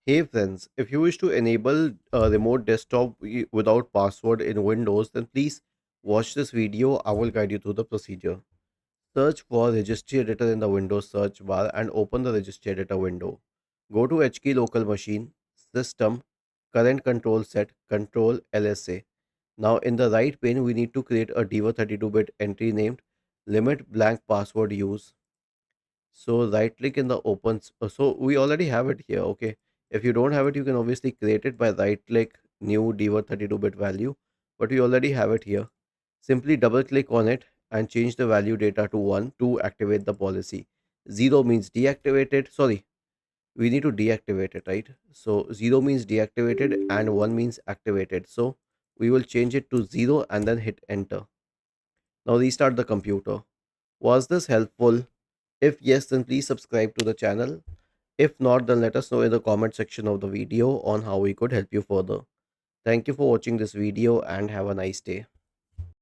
Hey friends, if you wish to enable a remote desktop without password in Windows, then please watch this video. I will guide you through the procedure. Search for registry editor in the Windows search bar and open the registry editor window. Go to HKey local machine, system, current control set, control LSA. Now in the right pane, we need to create a Diva 32-bit entry named limit blank password use. So right click in the so we already have it here. Okay. If you don't have it, you can obviously create it by right click new dword 32-bit value, but we already have it here. Simply double click on it and change the value data to 1 to activate the policy. 0 means deactivated. Sorry, we need to deactivate it, right? So 0 means deactivated and 1 means activated. So we will change it to 0 and then hit enter. Now restart the computer. Was this helpful? If yes, then please subscribe to the channel. If not, then let us know in the comment section of the video on how we could help you further. Thank you for watching this video and have a nice day.